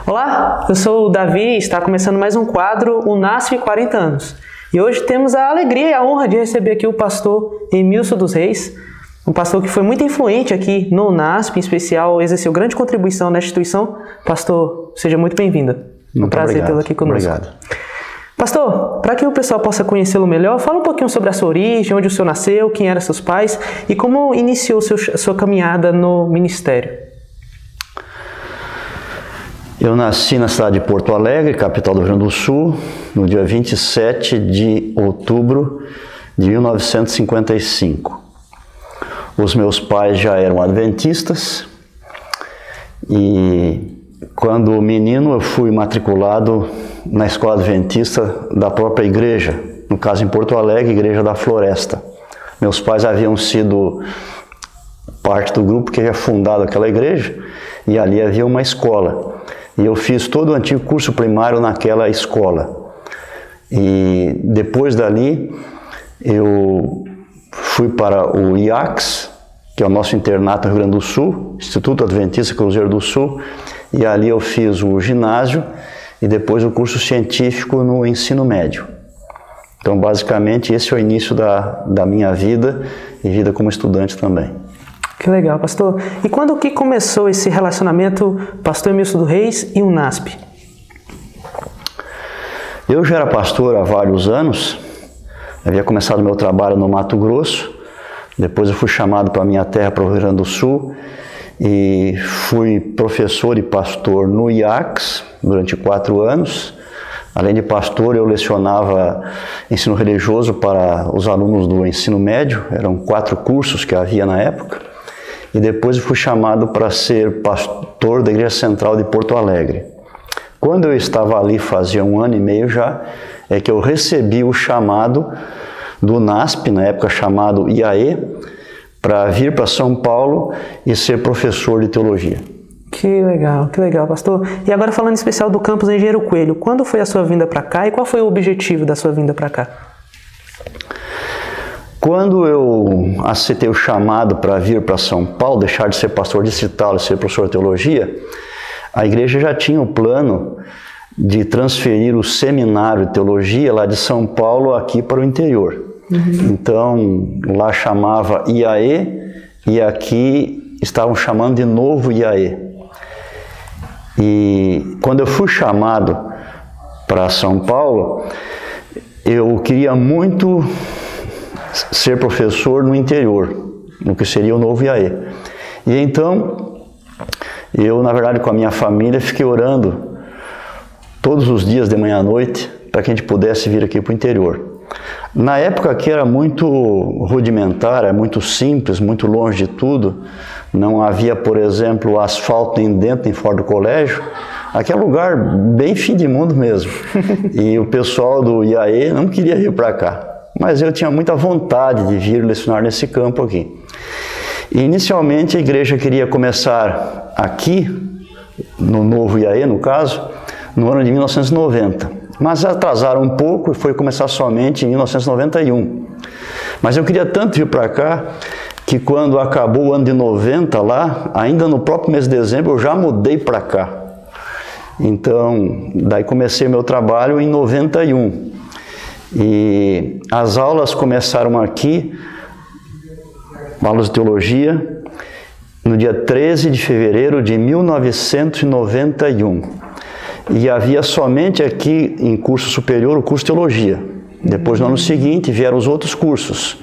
Olá, eu sou o Davi e está começando mais um quadro, o NASP 40 anos. E hoje temos a alegria e a honra de receber aqui o pastor Emilson dos Reis, um pastor que foi muito influente aqui no NASP, em especial exerceu grande contribuição na instituição. Pastor, seja muito bem-vindo. Um prazer tê-lo aqui conosco. Obrigado. Pastor, para que o pessoal possa conhecê-lo melhor, fala um pouquinho sobre a sua origem, onde o senhor nasceu, quem eram seus pais e como iniciou a sua caminhada no ministério. Eu nasci na cidade de Porto Alegre, capital do Rio Grande do Sul, no dia 27 de outubro de 1955. Os meus pais já eram adventistas e quando menino eu fui matriculado na escola adventista da própria igreja, no caso em Porto Alegre, Igreja da Floresta. Meus pais haviam sido parte do grupo que havia fundado aquela igreja e ali havia uma escola. E eu fiz todo o antigo curso primário naquela escola. E depois dali eu fui para o IACS, que é o nosso internato no Rio Grande do Sul, Instituto Adventista Cruzeiro do Sul, e ali eu fiz o ginásio e depois o curso científico no ensino médio. Então, basicamente, esse é o início da minha vida e vida como estudante também. Que legal, pastor. E quando que começou esse relacionamento pastor Emilson dos Reis e o NASP? Eu já era pastor há vários anos, havia começado meu trabalho no Mato Grosso, depois eu fui chamado para a minha terra, para o Rio Grande do Sul, e fui professor e pastor no IACS durante 4 anos. Além de pastor, eu lecionava ensino religioso para os alunos do ensino médio, eram 4 cursos que havia na época. E depois eu fui chamado para ser pastor da Igreja Central de Porto Alegre. Quando eu estava ali, fazia 1 ano e meio já, é que eu recebi o chamado do NASP, na época chamado IAE, para vir para São Paulo e ser professor de teologia. Que legal, pastor. E agora falando em especial do campus Engenheiro Coelho, quando foi a sua vinda para cá e qual foi o objetivo da sua vinda para cá? Quando eu aceitei o chamado para vir para São Paulo, deixar de ser pastor distrital e ser professor de teologia, a igreja já tinha o plano de transferir o seminário de teologia lá de São Paulo aqui para o interior. Então, lá chamava IAE e aqui estavam chamando de novo IAE. E quando eu fui chamado para São Paulo, eu queria muito ser professor no interior, no que seria o novo IAE. E então, eu, na verdade, com a minha família, fiquei orando todos os dias, de manhã à noite, para que a gente pudesse vir aqui para o interior. Na época aqui era muito rudimentar, era muito simples, muito longe de tudo. Não havia, por exemplo, asfalto nem dentro nem fora do colégio. Aqui é um lugar bem fim de mundo mesmo. E o pessoal do IAE não queria vir para cá. Mas eu tinha muita vontade de vir lecionar nesse campo aqui. E, inicialmente a igreja queria começar aqui, no novo IAE no caso, no ano de 1990. Mas atrasaram um pouco e foi começar somente em 1991. Mas eu queria tanto vir para cá que quando acabou o ano de 90 lá, ainda no próprio mês de dezembro eu já mudei para cá. Então, daí comecei meu trabalho em 91. E as aulas começaram aqui, aulas de teologia, no dia 13 de fevereiro de 1991. E havia somente aqui em curso superior o curso de teologia. Depois, no ano seguinte, vieram os outros cursos.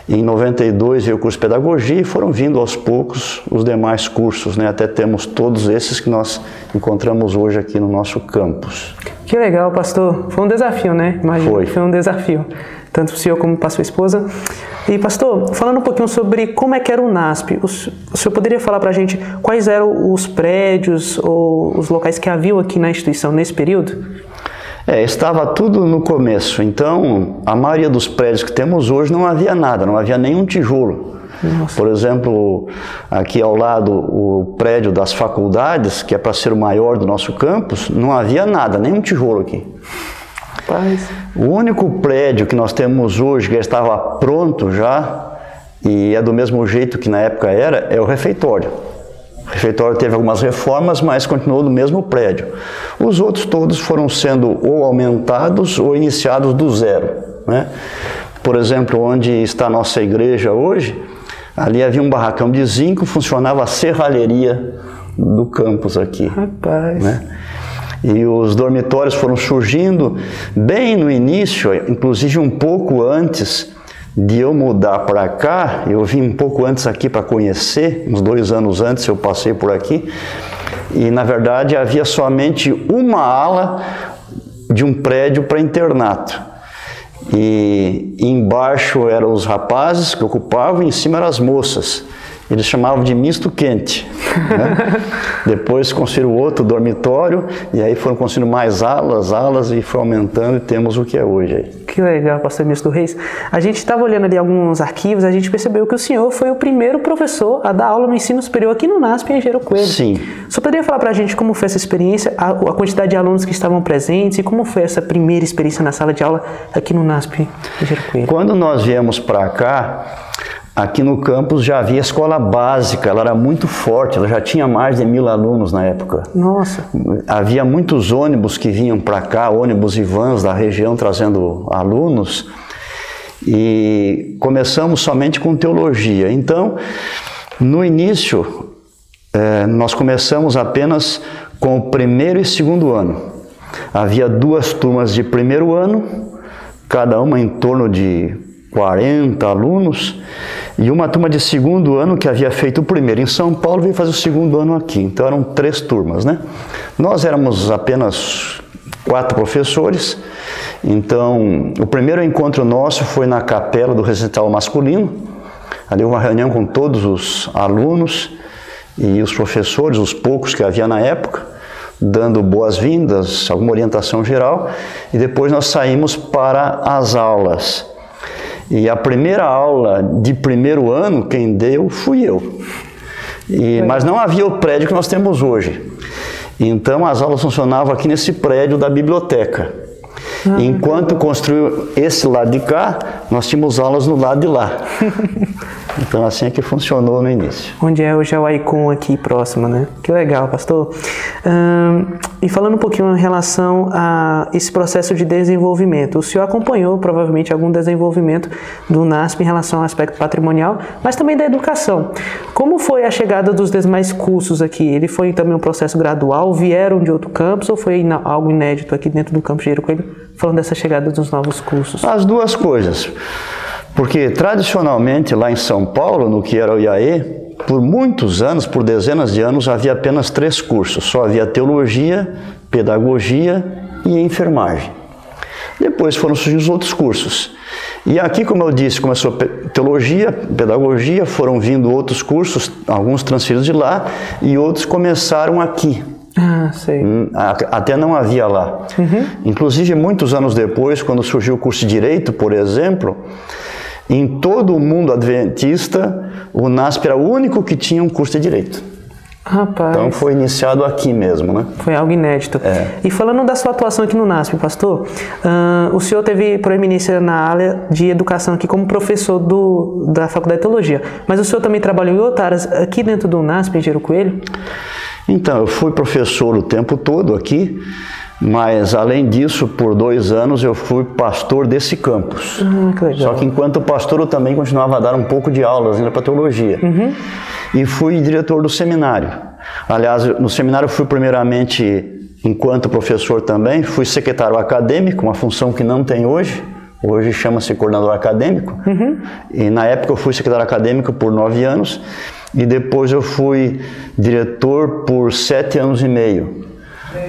Em 92 veio o curso de pedagogia e foram vindo aos poucos os demais cursos, né? Até temos todos esses que nós encontramos hoje aqui no nosso campus. Que legal, pastor. Foi um desafio, né? Imagina, foi um desafio. Tanto para o senhor como para a sua esposa. E, pastor, falando um pouquinho sobre como é que era o NASP, o senhor poderia falar para a gente quais eram os prédios ou os locais que haviam aqui na instituição nesse período? Estava tudo no começo. Então, a maioria dos prédios que temos hoje não havia nada, não havia nenhum tijolo. Nossa. Por exemplo, aqui ao lado, o prédio das faculdades, que é para ser o maior do nosso campus, não havia nada, nenhum tijolo aqui. Rapaz. O único prédio que nós temos hoje, que já estava pronto já, e é do mesmo jeito que na época era, é o refeitório. O refeitório teve algumas reformas, mas continuou no mesmo prédio. Os outros todos foram sendo ou aumentados ou iniciados do zero, né? Por exemplo, onde está a nossa igreja hoje, ali havia um barracão de zinco, funcionava a serralheria do campus aqui. Rapaz! Né? E os dormitórios foram surgindo bem no início, inclusive um pouco antes de eu mudar para cá. Eu vim um pouco antes aqui para conhecer, uns 2 anos antes eu passei por aqui, e na verdade havia somente uma ala de um prédio para internato. E embaixo eram os rapazes que ocupavam, e em cima eram as moças. Eles chamavam de misto quente, né? Depois construíram outro dormitório, e aí foram construindo mais alas, e foi aumentando, e temos o que é hoje aí. Que legal, pastor Emilson Reis. A gente estava olhando ali alguns arquivos, a gente percebeu que o senhor foi o primeiro professor a dar aula no ensino superior aqui no NASP, em Engenheiro Coelho. Sim. Você poderia falar para a gente como foi essa experiência, a quantidade de alunos que estavam presentes, e como foi essa primeira experiência na sala de aula aqui no NASP, em Engenheiro Coelho? Quando nós viemos para cá, aqui no campus já havia escola básica, ela era muito forte, ela já tinha mais de 1000 alunos na época. Nossa! Havia muitos ônibus que vinham para cá, ônibus e vans da região trazendo alunos, e começamos somente com teologia. Então, no início, nós começamos apenas com o 1º e 2º ano. Havia 2 turmas de 1º ano, cada uma em torno de 40 alunos, e uma turma de 2º ano que havia feito o 1º em São Paulo veio fazer o 2º ano aqui. Então eram 3 turmas, né? Nós éramos apenas 4 professores. Então o primeiro encontro nosso foi na capela do residencial masculino. Ali uma reunião com todos os alunos e os professores, os poucos que havia na época, dando boas-vindas, alguma orientação geral, e depois nós saímos para as aulas. E a primeira aula de 1º ano, quem deu, fui eu. Mas não havia o prédio que nós temos hoje. Então as aulas funcionavam aqui nesse prédio da biblioteca. Enquanto construiu esse lado de cá, nós tínhamos aulas no lado de lá. Então assim é que funcionou no início. Onde é hoje é o Aicon aqui próximo, né? Que legal, pastor. E falando um pouquinho em relação a esse processo de desenvolvimento, o senhor acompanhou provavelmente algum desenvolvimento do NASP em relação ao aspecto patrimonial, mas também da educação. Como foi a chegada dos demais cursos aqui? Ele foi também um processo gradual? Vieram de outro campus ou foi algo inédito aqui dentro do campus de Engenheiro Coelho, falando dessa chegada dos novos cursos? As duas coisas. Porque tradicionalmente lá em São Paulo, no que era o IAE, por muitos anos, por dezenas de anos, havia apenas 3 cursos. Só havia teologia, pedagogia e enfermagem. Depois foram surgindo os outros cursos. E aqui, como eu disse, começou teologia, pedagogia, foram vindo outros cursos, alguns transferidos de lá, e outros começaram aqui. Ah, sei. Até não havia lá. Inclusive, muitos anos depois, quando surgiu o curso de Direito, por exemplo, em todo o mundo adventista, o NASP era o único que tinha um curso de Direito. Rapaz. Então foi iniciado aqui mesmo, né? Foi algo inédito. E falando da sua atuação aqui no NASP, pastor, o senhor teve proeminência na área de educação aqui como professor da Faculdade de Teologia, mas o senhor também trabalhou em outras áreas aqui dentro do NASP, em Engenheiro Coelho? Então, eu fui professor o tempo todo aqui, mas além disso, por 2 anos eu fui pastor desse campus. Que legal. Só que enquanto pastor eu também continuava a dar um pouco de aulas ainda para teologia. E fui diretor do seminário. Aliás, no seminário eu fui primeiramente, enquanto professor também, fui secretário acadêmico, uma função que não tem hoje. Hoje chama-se coordenador acadêmico. E na época eu fui secretário acadêmico por 9 anos. E depois eu fui diretor por 7 anos e meio.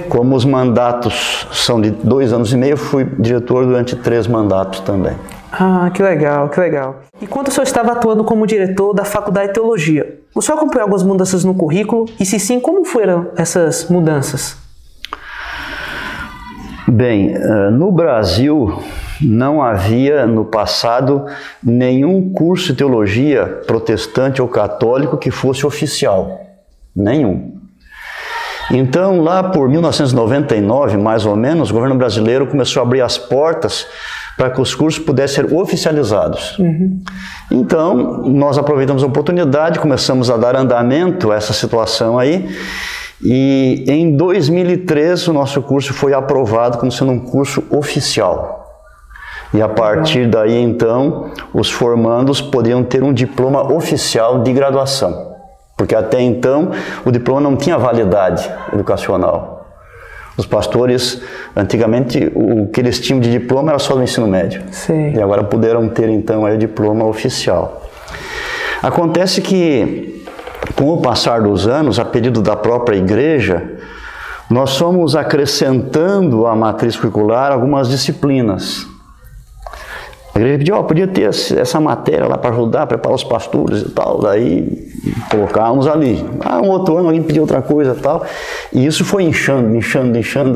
Como os mandatos são de 2 anos e meio, eu fui diretor durante 3 mandatos também. Ah, que legal, que legal. Enquanto o senhor estava atuando como diretor da Faculdade de Teologia, o senhor acompanhou algumas mudanças no currículo? E se sim, como foram essas mudanças? Bem, no Brasil não havia no passado nenhum curso de teologia protestante ou católico que fosse oficial. Nenhum. Então, lá por 1999, mais ou menos, o governo brasileiro começou a abrir as portas para que os cursos pudessem ser oficializados. Então, nós aproveitamos a oportunidade, começamos a dar andamento a essa situação aí, e em 2013 o nosso curso foi aprovado como sendo um curso oficial. E a partir daí, então, os formandos poderiam ter um diploma oficial de graduação, porque até então o diploma não tinha validade educacional. Os pastores, antigamente, o que eles tinham de diploma era só do ensino médio. Sim. E agora puderam ter, então, aí o diploma oficial. Acontece que, com o passar dos anos, a pedido da própria igreja, nós fomos acrescentando à matriz curricular algumas disciplinas. A igreja pediu, podia ter essa matéria lá para ajudar, preparar os pastores e tal, daí colocávamos ali. Um outro ano alguém pediu outra coisa e tal, e isso foi inchando.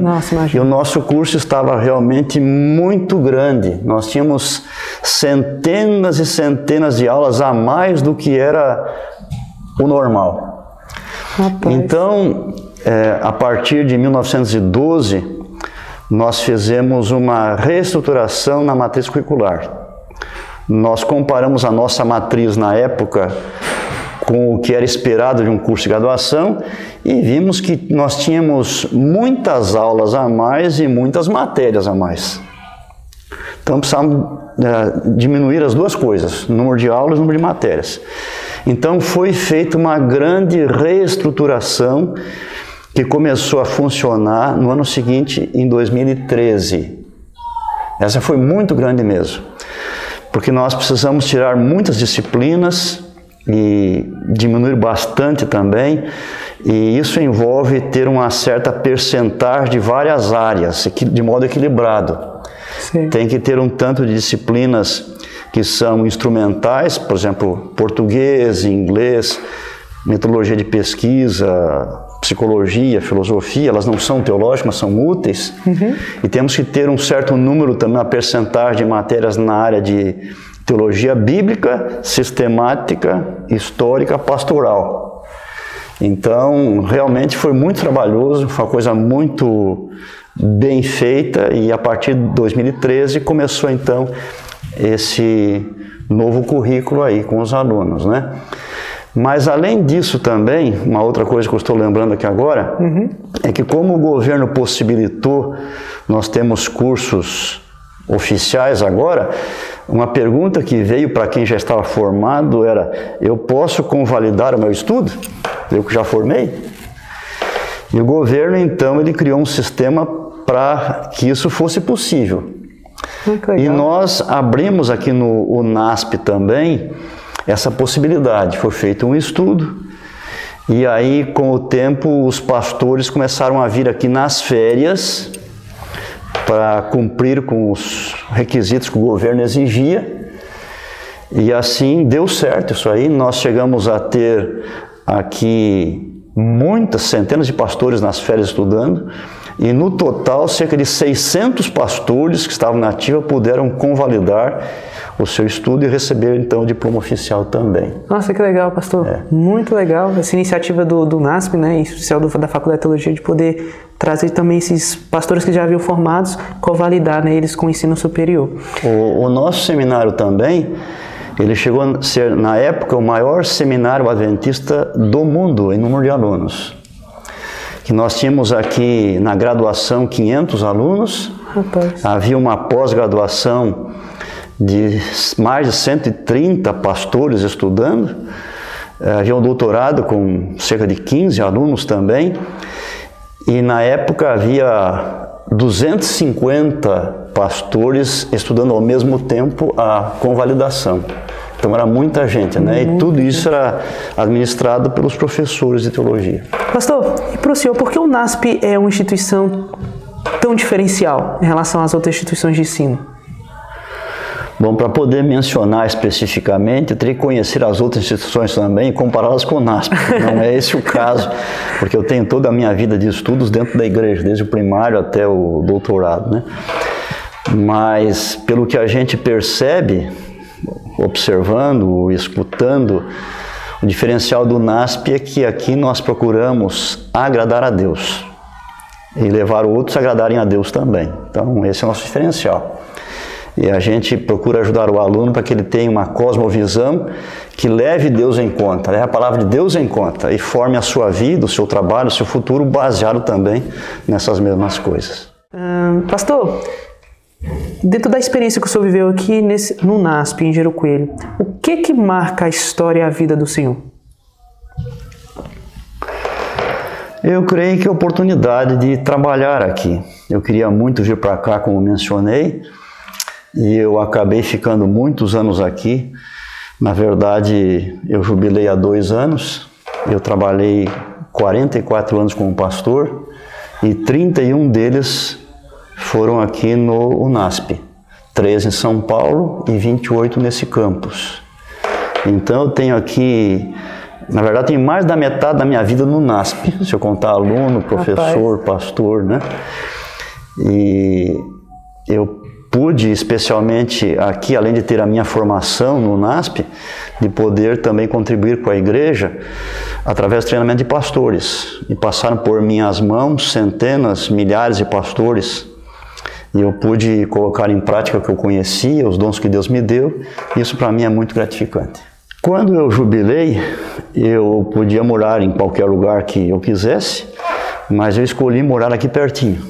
Nossa, imagina. E o nosso curso estava realmente muito grande. Nós tínhamos centenas e centenas de aulas a mais do que era o normal. Rapaz. Então, a partir de 1912, nós fizemos uma reestruturação na matriz curricular. Nós comparamos a nossa matriz na época com o que era esperado de um curso de graduação e vimos que nós tínhamos muitas aulas a mais e muitas matérias a mais. Então precisávamos diminuir as duas coisas, número de aulas e número de matérias. Então foi feita uma grande reestruturação que começou a funcionar no ano seguinte, em 2013. Essa foi muito grande mesmo, porque nós precisamos tirar muitas disciplinas e diminuir bastante também, e isso envolve ter uma certa percentagem de várias áreas, de modo equilibrado. Sim. Tem que ter um tanto de disciplinas que são instrumentais, por exemplo, português, inglês, metodologia de pesquisa, psicologia, filosofia, elas não são teológicas, mas são úteis. E temos que ter um certo número também, uma percentagem de matérias na área de teologia bíblica, sistemática, histórica, pastoral. Então, realmente foi muito trabalhoso, foi uma coisa muito bem feita, e a partir de 2013 começou então esse novo currículo aí com os alunos, né? Mas além disso também, uma outra coisa que eu estou lembrando aqui agora, é que como o governo possibilitou, nós temos cursos oficiais agora, uma pergunta que veio para quem já estava formado era: eu posso convalidar o meu estudo? Eu que já formei? E o governo então ele criou um sistema para que isso fosse possível. E nós abrimos aqui no UNASP também essa possibilidade. Foi feito um estudo e aí com o tempo os pastores começaram a vir aqui nas férias para cumprir com os requisitos que o governo exigia, e assim deu certo isso aí. Nós chegamos a ter aqui muitas centenas de pastores nas férias estudando, e no total cerca de 600 pastores que estavam na ativa puderam convalidar o seu estudo e receber então o diploma oficial também. Nossa, que legal, pastor. Muito legal essa iniciativa do NASP, né, em especial da Faculdade de Teologia, de poder trazer também esses pastores que já haviam formados, convalidar, né, eles com o ensino superior. O nosso seminário também, ele chegou a ser, na época, o maior seminário adventista do mundo em número de alunos. Que nós tínhamos aqui na graduação 500 alunos, havia uma pós-graduação de mais de 130 pastores estudando, havia um doutorado com cerca de 15 alunos também, e na época havia 250 pastores estudando ao mesmo tempo a convalidação. Então era muita gente, né? E tudo isso era administrado pelos professores de teologia. Pastor, e para o senhor, por que o NASP é uma instituição tão diferencial em relação às outras instituições de ensino? Bom, para poder mencionar especificamente, eu teria que conhecer as outras instituições também e compará-las com o NASP. Não é esse o caso, porque eu tenho toda a minha vida de estudos dentro da igreja, desde o primário até o doutorado, né? Mas, pelo que a gente percebe, observando, escutando, o diferencial do NASP é que aqui nós procuramos agradar a Deus e levar outros a agradarem a Deus também. Então, esse é o nosso diferencial. E a gente procura ajudar o aluno para que ele tenha uma cosmovisão que leve Deus em conta, leve a palavra de Deus em conta e forme a sua vida, o seu trabalho, o seu futuro baseado também nessas mesmas coisas. Pastor, dentro da experiência que o senhor viveu aqui no NASP, em Engenheiro Coelho, o que marca a história e a vida do senhor? Eu creio que a oportunidade de trabalhar aqui. Eu queria muito vir para cá, como mencionei, e eu acabei ficando muitos anos aqui. Na verdade, eu jubilei há 2 anos, eu trabalhei 44 anos como pastor e 31 deles foram aqui no UNASP, 13 em São Paulo e 28 nesse campus. Então eu tenho aqui, na verdade, tenho mais da metade da minha vida no UNASP, se eu contar aluno, professor, pastor, né? E eu pude, especialmente aqui, além de ter a minha formação no UNASP, de poder também contribuir com a igreja através do treinamento de pastores. E passaram por minhas mãos centenas, milhares de pastores. E eu pude colocar em prática o que eu conhecia, os dons que Deus me deu. Isso para mim é muito gratificante. Quando eu jubilei, eu podia morar em qualquer lugar que eu quisesse, mas eu escolhi morar aqui pertinho,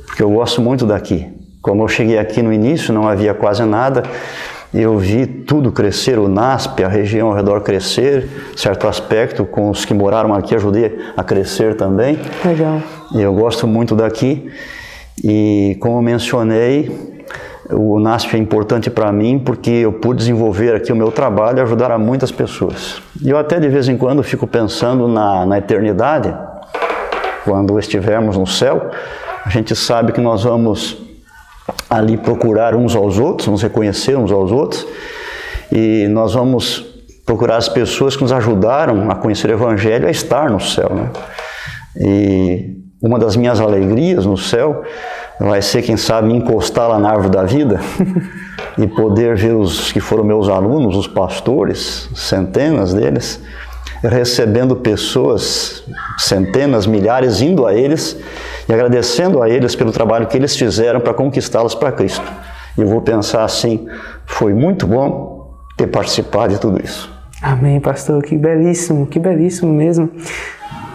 porque eu gosto muito daqui. Como eu cheguei aqui no início, não havia quase nada, eu vi tudo crescer, o NASP, a região ao redor crescer, certo aspecto, com os que moraram aqui, ajudei a crescer também. Legal. Eu gosto muito daqui e, como mencionei, o NASP é importante para mim porque eu pude desenvolver aqui o meu trabalho e ajudar a muitas pessoas. E eu até de vez em quando fico pensando na eternidade, quando estivermos no céu, a gente sabe que nós vamos ali procurar uns aos outros, nos reconhecer uns aos outros, e nós vamos procurar as pessoas que nos ajudaram a conhecer o Evangelho, a estar no céu, né? E uma das minhas alegrias no céu vai ser, quem sabe, me encostar lá na árvore da vida e poder ver os que foram meus alunos, os pastores, centenas deles, recebendo pessoas, centenas, milhares, indo a eles e agradecendo a eles pelo trabalho que eles fizeram para conquistá-los para Cristo. E eu vou pensar assim, foi muito bom ter participado de tudo isso. Amém, pastor, que belíssimo mesmo.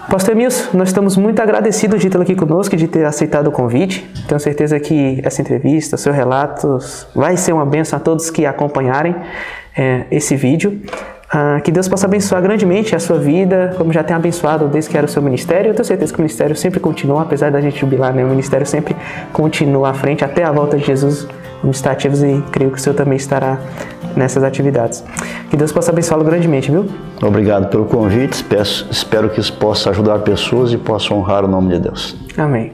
Pastor Emilson, nós estamos muito agradecidos de tê-lo aqui conosco e de ter aceitado o convite. Tenho certeza que essa entrevista, seus relatos, vai ser uma bênção a todos que acompanharem esse vídeo. Que Deus possa abençoar grandemente a sua vida, como já tem abençoado desde que era o seu ministério. Eu tenho certeza que o ministério sempre continua, apesar da gente jubilar, né? O ministério sempre continua à frente até a volta de Jesus. Vamos estar ativos e creio que o Senhor também estará nessas atividades. Que Deus possa abençoá-lo grandemente, viu? Obrigado pelo convite, espero que isso possa ajudar pessoas e possa honrar o nome de Deus. Amém.